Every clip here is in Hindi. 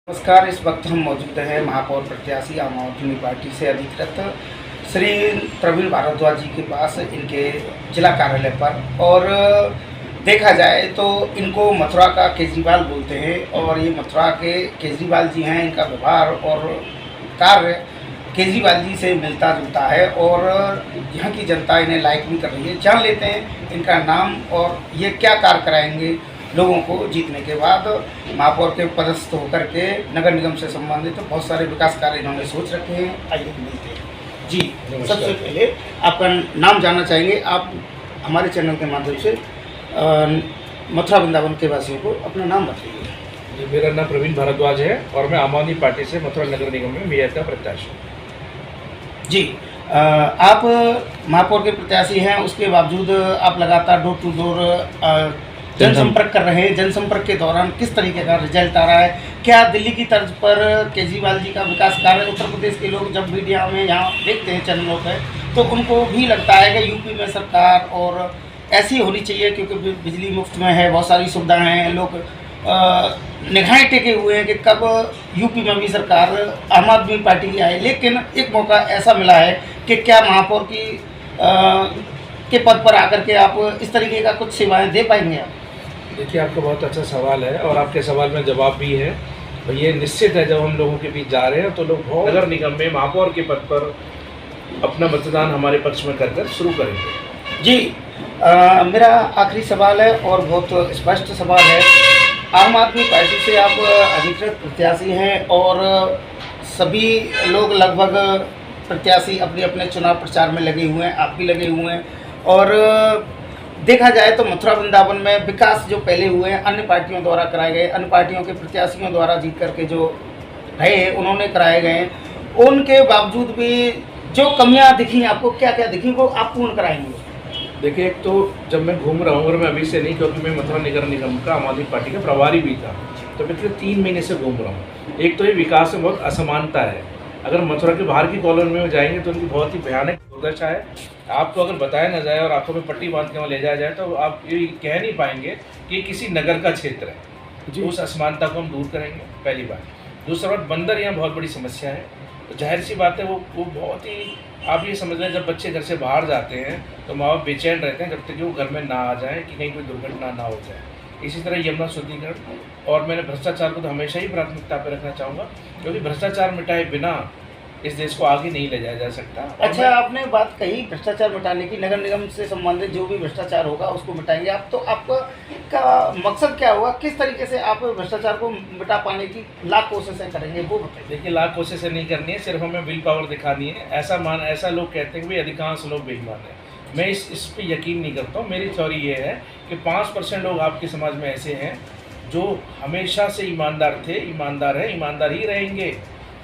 नमस्कार। इस वक्त हम मौजूद हैं महापौर प्रत्याशी आम आदमी पार्टी से अधिकृत श्री प्रवीण भारद्वाज जी के पास, इनके जिला कार्यालय पर। और देखा जाए तो इनको मथुरा का केजरीवाल बोलते हैं और ये मथुरा के केजरीवाल जी हैं। इनका व्यवहार और कार्य केजरीवाल जी से मिलता जुलता है और यहाँ की जनता इन्हें लाइक भी कर रही है। जान लेते हैं इनका नाम और ये क्या कार्य कराएंगे लोगों को जीतने के बाद। महापौर के पदस्थ होकर के नगर निगम से संबंधित तो बहुत सारे विकास कार्य इन्होंने सोच रखे हैं। आइए मिलते हैं जी। सबसे पहले आपका नाम जानना चाहेंगे। आप हमारे चैनल के माध्यम से मथुरा वृंदावन के वासियों को अपना नाम बताइए। मेरा नाम प्रवीण भारद्वाज है और मैं आम आदमी पार्टी से मथुरा नगर निगम में मेयर का प्रत्याशी हूँ जी। आप महापौर के प्रत्याशी हैं, उसके बावजूद आप लगातार डोर टू डोर जनसंपर्क कर रहे हैं। जनसंपर्क के दौरान किस तरीके का रिजल्ट आ रहा है? क्या दिल्ली की तर्ज पर केजरीवाल जी का विकास कार्य उत्तर प्रदेश के लोग जब मीडिया में यहाँ देखते हैं चैनलों पर, तो उनको भी लगता है कि यूपी में सरकार और ऐसी होनी चाहिए, क्योंकि बिजली मुफ्त में है, बहुत सारी सुविधाएं हैं, लोग निगाहें टेके हुए हैं कि कब यूपी में भी सरकार आम आदमी पार्टी की आए। लेकिन एक मौका ऐसा मिला है कि क्या महापौर की के पद पर आकर के आप इस तरीके का कुछ सेवाएं दे पाएंगे आप? देखिए, आपका बहुत अच्छा सवाल है और आपके सवाल में जवाब भी है। तो ये निश्चित है, जब हम लोगों के बीच जा रहे हैं तो लोग नगर निगम में महापौर के पद पर अपना मतदान हमारे पक्ष में कर शुरू करेंगे जी। मेरा आखिरी सवाल है और बहुत स्पष्ट सवाल है। आम आदमी पार्टी से आप अधिकृत प्रत्याशी हैं और सभी लोग लगभग प्रत्याशी अपने अपने चुनाव प्रचार में लगे हुए हैं, आप भी लगे हुए हैं। और देखा जाए तो मथुरा वृंदावन में विकास जो पहले हुए हैं अन्य पार्टियों द्वारा कराए गए, अन्य पार्टियों के प्रत्याशियों द्वारा जीत करके जो रहे हैं उन्होंने कराए गए हैं, उनके बावजूद भी जो कमियां दिखी आपको, क्या क्या दिखी, वो आप पूर्ण कराएंगे? देखिए, एक तो जब मैं घूम रहा हूँ और मैं अभी से नहीं, क्योंकि मैं मथुरा नगर निगम का आम आदमी पार्टी का प्रभारी भी था, तो पिछले 3 महीने से घूम रहा हूँ। एक तो ये विकास में बहुत असमानता है। अगर मथुरा के बाहर की कॉलोनी में जाएंगे तो उनकी बहुत ही भयानक दुर्दशा है। आपको अगर बताया ना जाए और आंखों में पट्टी बांध के वहाँ ले जाया जाए तो आप ये कह नहीं पाएंगे कि किसी नगर का क्षेत्र है जी। उस असमानता को हम दूर करेंगे, पहली बात। दूसरा बात, बंदर यहाँ बहुत बड़ी समस्या है। तो जाहिर सी बात है वो बहुत ही, आप ये समझ लें, जब बच्चे घर से बाहर जाते हैं तो माँ बाप बेचैन रहते हैं जब तक कि वो घर में ना आ जाए कि कहीं कोई दुर्घटना ना हो जाए। इसी तरह यमुना शुद्धिकरण और मैंने भ्रष्टाचार को तो हमेशा ही प्राथमिकता पर रखना चाहूँगा, क्योंकि भ्रष्टाचार मिटाए बिना इस देश को आगे नहीं ले जाया जा सकता। अच्छा, आपने बात कही भ्रष्टाचार मिटाने की, नगर निगम से संबंधित जो भी भ्रष्टाचार होगा उसको मिटाएंगे आप, तो आपका मकसद क्या होगा? किस तरीके से आप भ्रष्टाचार को मिटा पाने की लाख कोशिशें करेंगे, वो बताइए। देखिए, लाख कोशिशें नहीं करनी है, सिर्फ हमें विल पावर दिखानी है। ऐसा लोग कहते हैं कि भाई अधिकांश लोग बेईमान हैं। मैं इस पर यकीन नहीं करता हूँ। मेरी थ्योरी ये है कि 5% लोग आपके समाज में ऐसे हैं जो हमेशा से ईमानदार थे, ईमानदार हैं, ईमानदार ही रहेंगे,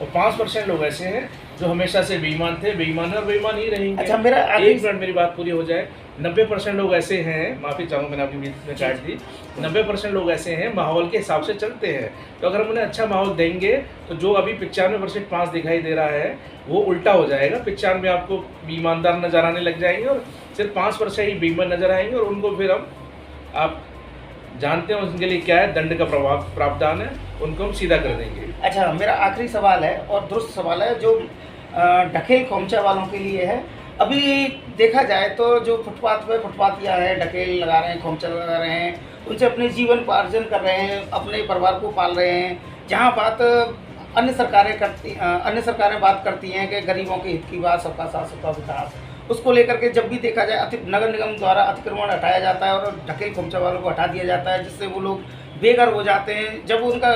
और 5% लोग ऐसे हैं जो हमेशा से बेईमान थे, बेईमान है और बेईमान ही रहेंगे। अच्छा, मेरा एक मिनट मेरी बात पूरी हो जाए। 90% लोग ऐसे हैं, माफ़ी चाहूँगा मैंने आपकी बीच में काट दी, 90% लोग ऐसे हैं माहौल के हिसाब से चलते हैं। तो अगर हम उन्हें अच्छा माहौल देंगे तो जो अभी 95% पास दिखाई दे रहा है वो उल्टा हो जाएगा। 95 आपको ईमानदार नज़र आने लग जाएंगे और सिर्फ 5% ही बेईमान नज़र आएंगे, और उनको फिर हम, आप जानते हैं उनके लिए क्या है, दंड का प्रावधान है, उनको हम सीधा कर देंगे। अच्छा, मेरा आखिरी सवाल है और दुरुस्त सवाल है जो ढकेल खोमचा वालों के लिए है। अभी देखा जाए तो जो फुटपाथ पे फुटपाथिया है, ढकेल लगा रहे हैं, खोमचा लगा रहे हैं, उनसे अपने जीवन पार्जन कर रहे हैं, अपने परिवार को पाल रहे हैं। जहाँ बात अन्य सरकारें बात करती हैं कि गरीबों के हित की बात, सबका साथ सबका विकास, उसको लेकर के जब भी देखा जाए नगर निगम द्वारा अतिक्रमण हटाया जाता है और ढकेल खोमचा वालों को हटा दिया जाता है, जिससे वो लोग बेघर हो जाते हैं। जब उनका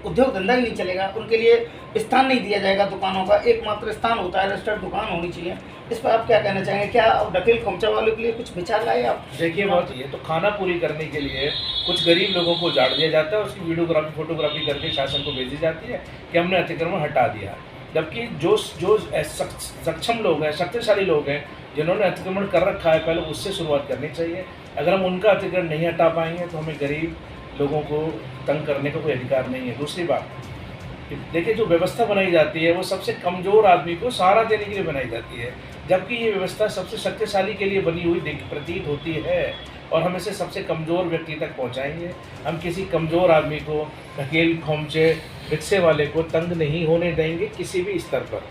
उद्योग धंधा ही नहीं चलेगा, उनके लिए स्थान नहीं दिया जाएगा, दुकानों का एकमात्र स्थान होता है रजिस्टर्ड दुकान होनी चाहिए। इस पर आप क्या कहना चाहेंगे? क्या ढकेल खोमचा वालों के लिए कुछ विचार लाए आप? देखिए, बहुत ये तो खाना पूरी करने के लिए कुछ गरीब लोगों को उजाड़ दिया जाता है, उसकी वीडियोग्राफी फोटोग्राफी करके शासन को भेजी जाती है कि हमने अतिक्रमण हटा दिया। जबकि जो सक्षम लोग हैं, शक्तिशाली लोग हैं, जिन्होंने अतिक्रमण कर रखा है, पहले उससे शुरुआत करनी चाहिए। अगर हम उनका अतिक्रमण नहीं हटा पाएंगे तो हमें गरीब लोगों को तंग करने का कोई अधिकार नहीं है। दूसरी बात, देखिए, जो व्यवस्था बनाई जाती है वो सबसे कमज़ोर आदमी को सहारा देने के लिए बनाई जाती है, जबकि ये व्यवस्था सबसे शक्तिशाली के लिए बनी हुई प्रतीत होती है। और हम इसे सबसे कमज़ोर व्यक्ति तक पहुंचाएंगे। हम किसी कमज़ोर आदमी को, ढकेल खोमचे रिक्शे वाले को तंग नहीं होने देंगे किसी भी स्तर पर।